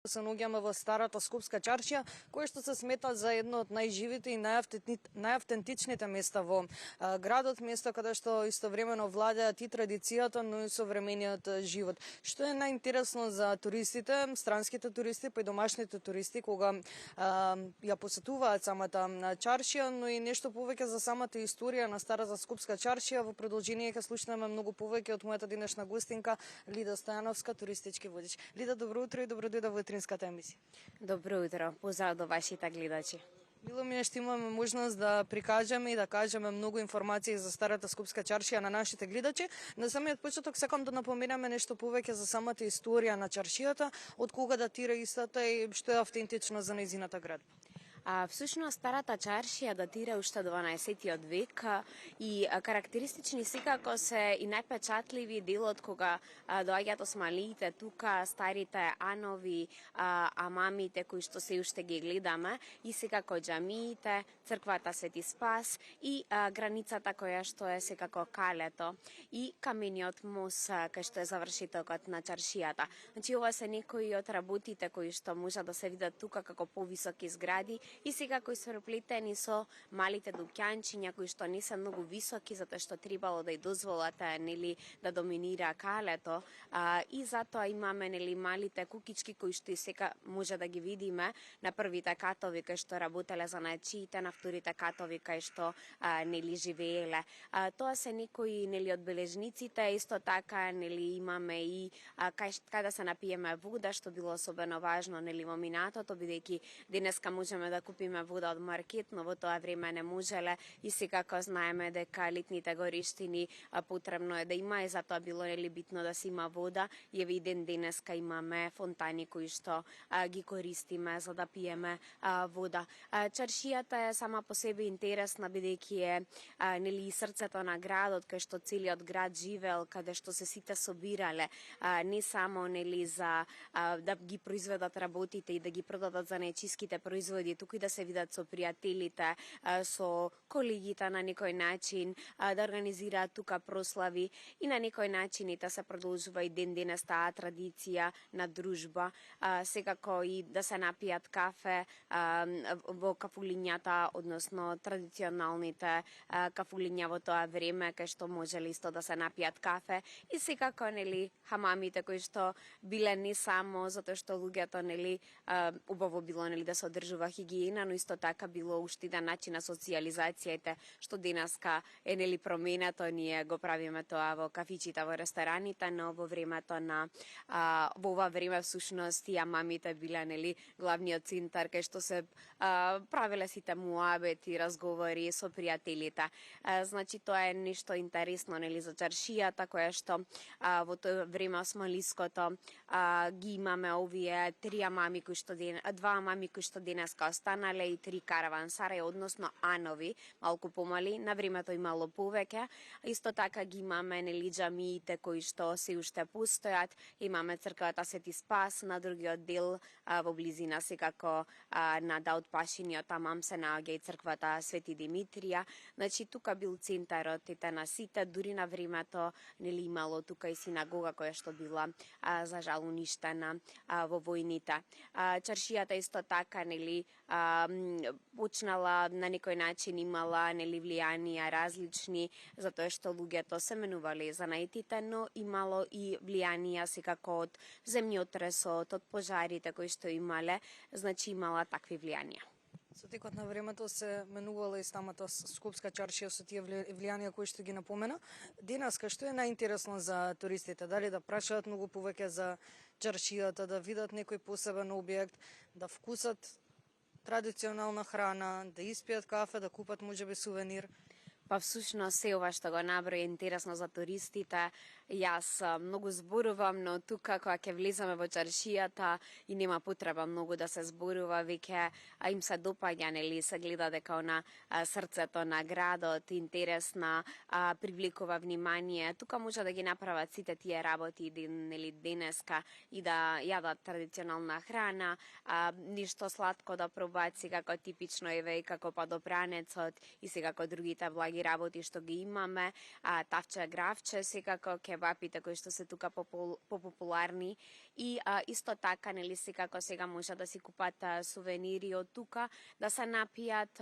Се наоѓаме во старата Скопска чаршија, која што се смета за едно од најживите и најавтентичните места во градот, место каде што истовремено владеат и традицијата, но и современиот живот. Што е најинтересно за туристите, странските туристи, па и домашните туристи, кога ја посетуваат самата чаршија, но и нешто повеќе за самата историја на старата Скопска чаршија. Во продолжение ќе слушнеме многу повеќе од мојата денешна гостинка Лида Стојановска, туристички водич. Лида, добро утро и добро дојде во Утринската емисија. Добро утро, поздрав до вашите гледачи. Мило ми е што имаме можност да прикажеме и да кажеме многу информации за старата Скопска чаршија на нашите гледачи. На самиот почеток сакам да напоменеме нешто повеќе за самата историја на чаршијата, од кога датира истата и што е автентично за нејзината градба. Всушност, старата чаршија датира уште 12 век и карактеристични секако се и најпечатливи делот кога доаѓаат османлиите тука, старите анови, амамите кои што се уште ги гледаме, и секако џамиите, црквата Свети Спас и границата која што е секако калето и камениот мост кај што е завршитокот на чаршијата. Значи, ова се некои од работите кои што може да се видат тука како повисоки згради и секако исpreплетени со малите дуќанчиња кои што не се многу високи, затоа што требало да ја дозволат да доминира калето, и затоа имаме малите кукички кои што и сека може да ги видиме на првите катови кај што работеле занаетчиите, на вторите катови кај што живееле. Тоа се некои од бележниците, исто така имаме и кај да се напиеме вода, што било особено важно во минатото, бидејќи денеска можеме да купиме вода од маркет, но во тоа време не можеле и секако знаеме дека летните гориштини потребно е да има и затоа било битно да се има вода и еве и ден денеска имаме фонтани кои што ги користиме за да пиеме вода. Чаршијата е сама по себе интересна бидејќи е и срцето на градот кај што целиот град живеел, каде што се сите собирале не само за да ги произведат работите и да ги продадат занаетчиските производи, туку и да се видат со пријателите, со колегите на некој начин, да организираат тука прослави и на некој начин и да се продолжува и ден денес таа традиција на дружба, секако и да се напијат кафе во кафулињата, односно традиционалните кафулиња во тоа време кај што можеле исто да се напијат кафе и секако хамамите кои што биле не само затоа што луѓето убаво било да се одржува хигиена, но исто така било уште еден начин на социјализацијата, што денеска е променето, ние го правиме тоа во кафичите, во рестораните, но во времето во ова време всушност и амамите биле главниот центар кај што се правеле сите муабети, разговори со пријателите. Значи тоа е нешто интересно за чаршијата која што во тоа време османлиското ги имаме овие два амами кои што денеска останале и 3 каравансари, односно анови, малку помали, на времето имало повеќе. Исто така ги имаме џамиите кои што се уште постојат, имаме црквата Свети Спас, на другиот дел во близина секако на Даут Пашиниот амам се наоѓа и црквата Свети Димитрија. Значи тука бил центарот на сите, дури на времето имало тука и синагога која што била за жал уништена во војните. Чаршијата исто така почнала на некој начин, имала влијанија различни, затоа што луѓето се менувале занаетите, но имало и влијанија секако од земјотресот, од пожарите кои што имале, значи имала такви влијанија. Со текот на времето се менувала и самата Скопска чаршија со тие влијанија кои што ги напомена. Денеска што е најинтересно за туристите? Дали да прашаат многу повеќе за чаршијата, да видат некој посебен објект, да вкусат традиционална храна, да испијат кафе, да купат можеби сувенир? Всушност се ова што го наброи е интересно за туристите. Јас многу зборувам, но тука кога ќе влеземе во чаршијата и нема потреба многу да се зборува, веќе им се допаѓа, се гледа дека на срцето на градот, интересна, привлекува внимание. Тука може да ги направат сите тие работи денеска и да јадат традиционална храна, ништо сладко да пробаат, секако типично еве и како падопранецот и секако другите благи работи што ги имаме, тавче, гравче, секако ќе кебапите кои што се тука популарни и исто така нели секако сега може да си купат сувенири од тука, да се напијат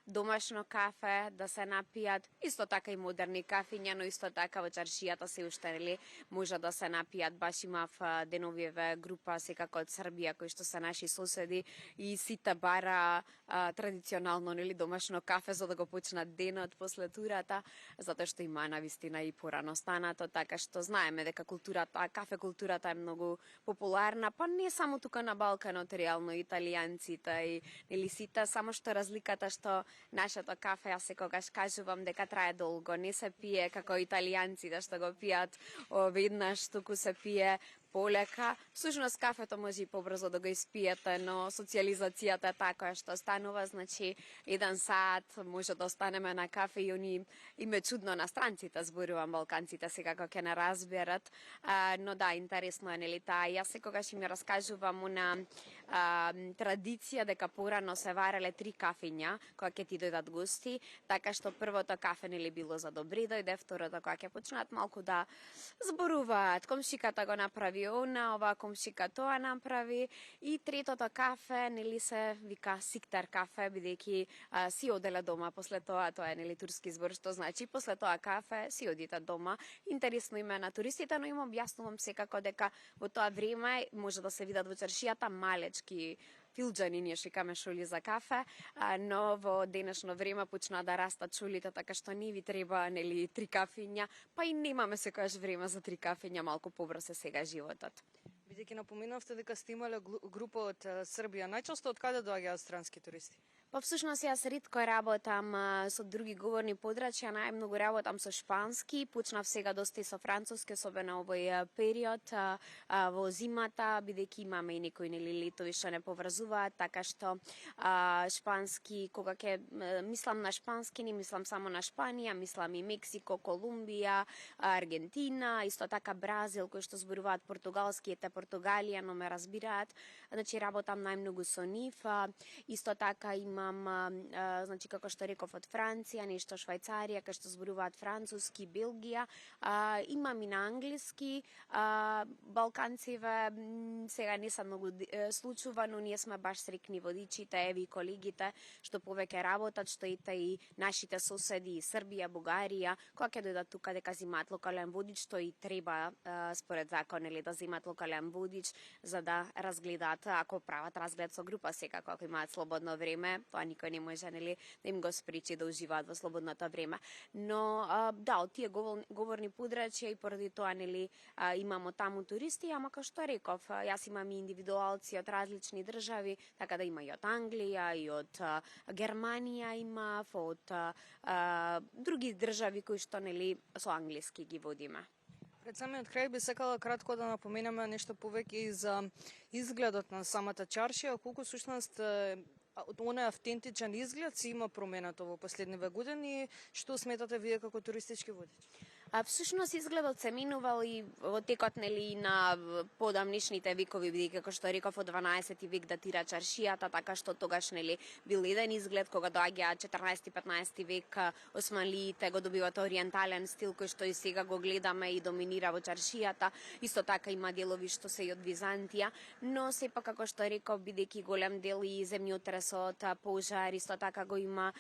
домашно кафе, да се напијат исто така и модерни кафиња, но исто така во чаршијата се уште нели може да се напијат. Баш имав деновиве група секако од Србија кои што се наши соседи и сите бара традиционално нели домашно кафе за да го почнат денот после турата, затоа што има навистина и порано станато, така што знаеме дека кафе културата е многу популарна, па не само тука на Балканот, реално италијанците и нели сите, само што разликата што нашето кафе, јас секогаш кажувам дека трае долго, не се пие како италијанците што го пијат веднаш, туку се пие полека. Всушност кафето може и побрзо да го испиете, но социјализацијата е така што станува, значи 1 сат може да останеме на кафе и они им е чудно на странците, зборувам балканците сега како ќе не разберат, но да, интересно е нели таа. Јас секогаш им раскажувам на традиција дека порано се вареле 3 кафиња кога ќе ти дојдат гости, така што првото кафе нели било за добри дојде, второто кога ќе почнат малку да зборуваат, комшиката го направи ова комшика тоа направи, и третото кафе нели се вика сиктар кафе, бидејќи си оделе дома после тоа е нели турски збор што значи после тоа кафе си одите дома. Интересно име на туристите, но им објаснувам секако дека во тоа време може да се видат во чаршијата малечки филџани, ние шикаме шули за кафе, но во денешно време почна да растат шулите, така што не ви треба нели 3 кафиња, па и немаме секогаш време за 3 кафиња, малку побрз е сега животот. Бидејќи напоменавте дека сте имале група од Србија, најчесто од каде доаѓаат странски туристи? Па всушност јас ретко работам со други говорни подрачја, најмногу работам со шпански, почнав сега доста и со француски, особено овој период во зимата, бидејќи имаме и некои нели летови што не поврзуваат, така што шпански, кога ќе мислам на шпански, не мислам само на Шпанија, мислам и Мексико, Колумбија, Аргентина, исто така Бразил, кои што зборуваат португалски, ете Португалија, но ме разбираат, значи работам најмногу со нив, исто така имам значи како што реков од Франција, нешто Швајцарија, кај што зборуваат француски, Белгија, имам и на англиски, балканциве сега не се многу случува, но ние сме баш срекни водичите, еви колегите што повеќе работат, што ете и нашите соседи, Србија, Бугарија, кога ќе дојдат тука дека земаат локален водич, што и треба според закон или да земаат локален водич за да разгледаат, ако прават разглед со група секако, ако имаат слободно време, тоа никој не може нели да им го спречи да уживаат во слободното време. Но да, од тие говорни подрачја и поради тоа нели имамо таму туристи, ама како што реков, јас имам и индивидуалци од различни држави, така да има и од Англија, и од Германија имав, од други држави кои што нели со англиски ги водиме. Пред самиот крај би сакала кратко да напоменеме нешто повеќе и за изгледот на самата чаршија, колку сушност оној автентичен изглед си има променато во последниве години, што сметате вие како туристички водич? Всушност изгледот се менувал и во текот нели на подамнишните векови, бидејќи како што реков од 12 век датира чаршијата, така што тогаш нели бил еден изглед, кога доаѓа 14-15 век османлиите го добиват ориентален стил кој што и сега го гледаме и доминира во чаршијата. Исто така има делови што се и од Византија, но сепак како што реков, бидејќи голем дел и земјотресот, пожар, исто така го има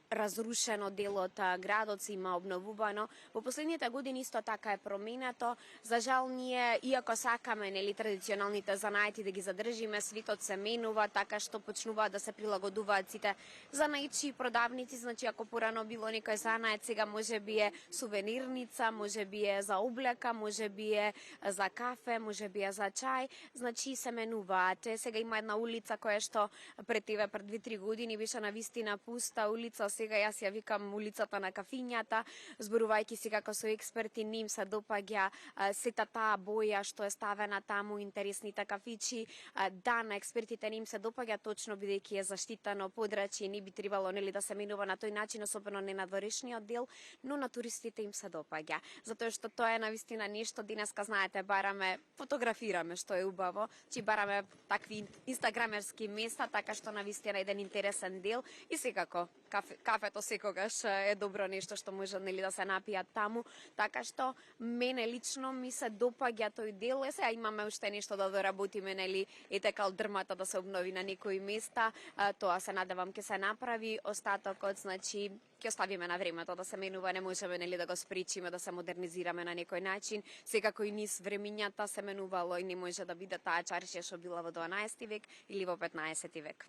разрушено дел од градот, се има обновувано. Во последните години исто така е променето. За жал ние, иако сакаме нели традиционалните занаети да ги задржиме, светот се менува, така што почнуваат да се прилагодуваат сите занаечи и продавници. Значи ако порано било некој занает, сега може би е сувенирница, може би е за облека, може би е за кафе, може би е за чај. Значи се менуваат. Сега има една улица која што пред 2-3 години беше навистина пуста улица, сега јас ја викам улицата на кафињата, зборувајќи си како со експерти, ним се допаѓа сета таа боја што е ставена таму, интересните кафичи. Да, на експертите ним се допаѓа точно бидејќи е заштитено подрачје, не би требало нели да се менува на тој начин, особено не на дворешниот дел, но на туристите им се допаѓа. Затоа што тоа е навистина нешто, денеска знаете, бараме, фотографираме, што е убаво, че бараме такви инстаграмерски места, така што навистина еден интересен дел и секако кафето секогаш е добро нешто што може нели да се напијат таму, така што мене лично ми се допаѓа тој дел. Сега имаме уште нешто да доработиме, нели, ете калдрмата да се обнови на некои места, тоа се надевам ќе се направи, остатокот значи ќе оставиме на времето да се менува, не можеме нели да го спречиме да се модернизираме на некој начин. Секако и низ времињата се менувало и не може да биде таа чаршија што била во 12 век или во 15 век.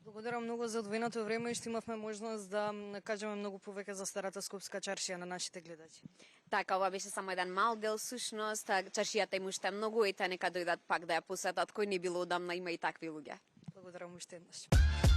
Благодарам многу за одвоеното време и што имавме можност да кажеме многу повеќе за старата скопска чаршија на нашите гледачи. Така, ова беше само еден мал дел, сушност, чаршијата им уште многу, ете нека дојдат пак да ја посетат, кој не било одамна, има и такви луѓе. Благодарам уште еднаш.